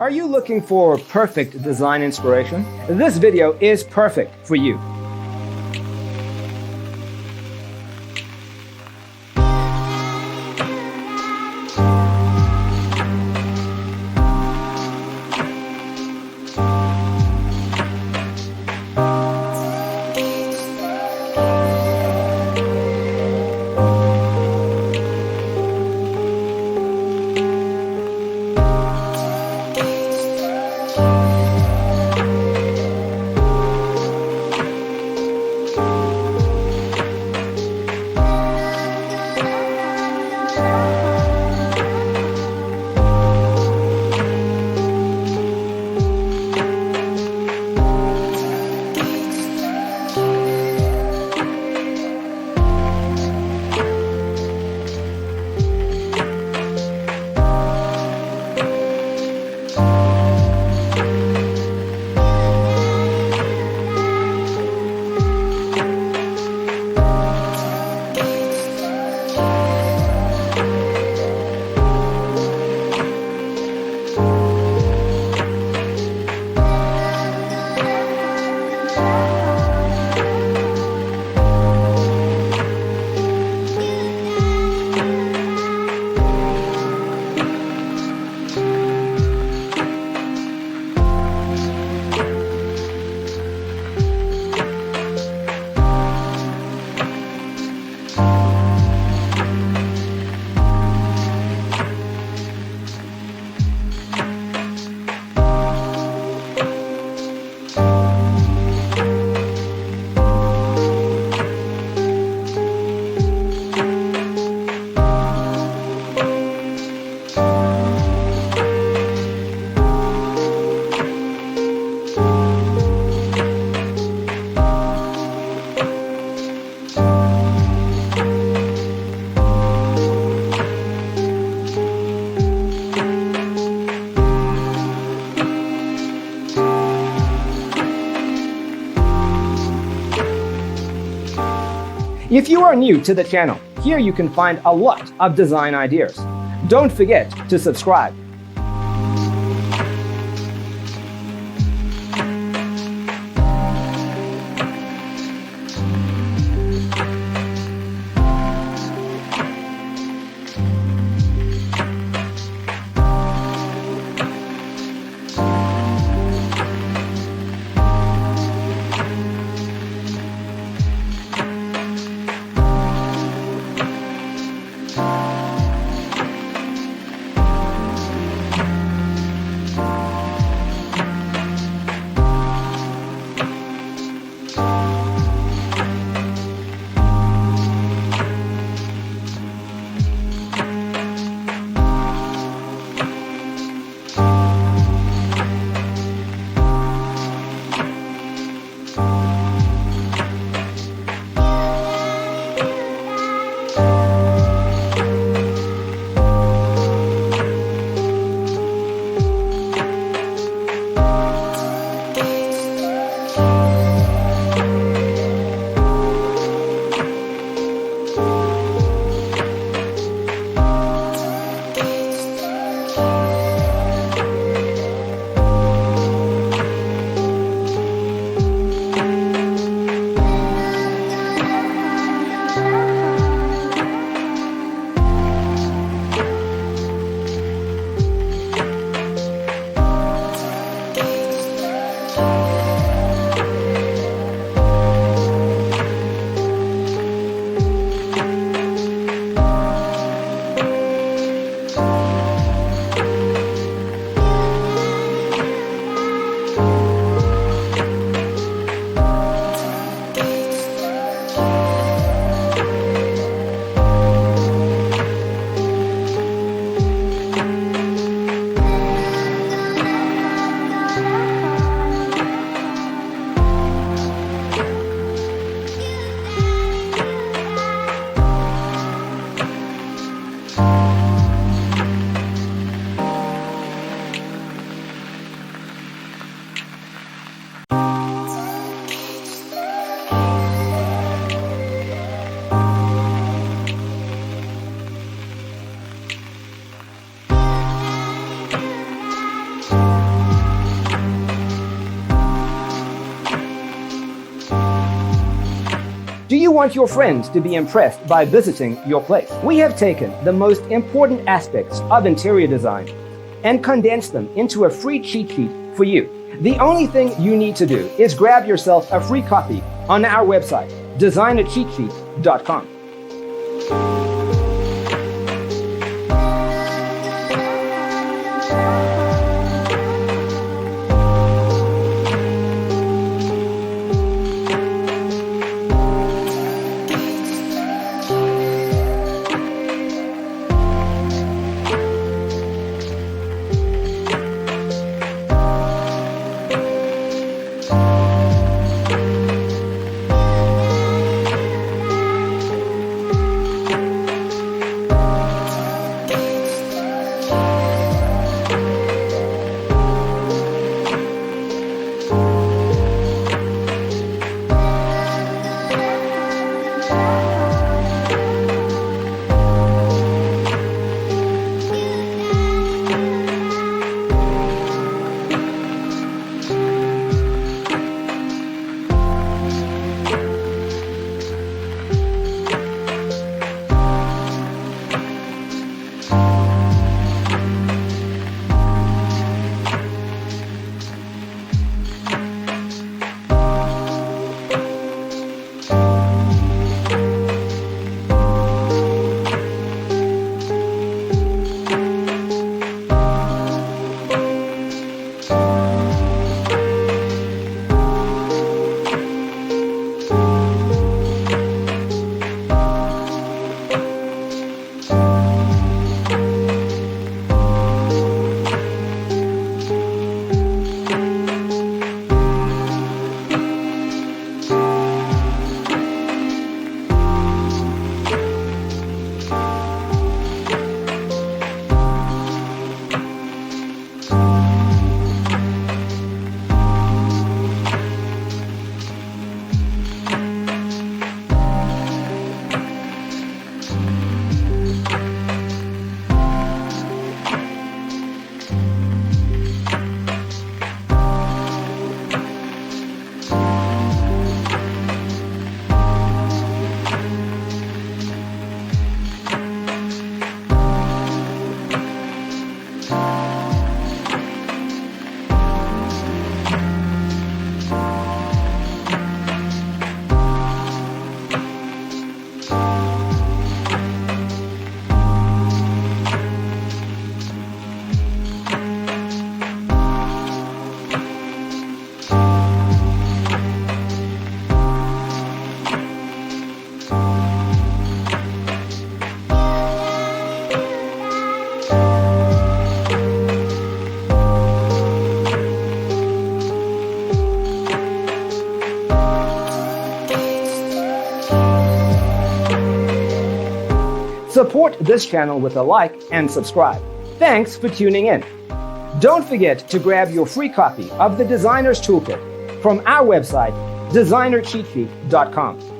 Are you looking for perfect design inspiration? This video is perfect for you. If you are new to the channel, here you can find a lot of design ideas. Don't forget to subscribe. want your friends to be impressed by visiting your place. We have taken the most important aspects of interior design and condensed them into a free cheat sheet for you. The only thing you need to do is grab yourself a free copy on our website, designercheatsheet.com. Support this channel with a like and subscribe. Thanks for tuning in. Don't forget to grab your free copy of the Designer's Toolkit from our website, designercheatsheet.com.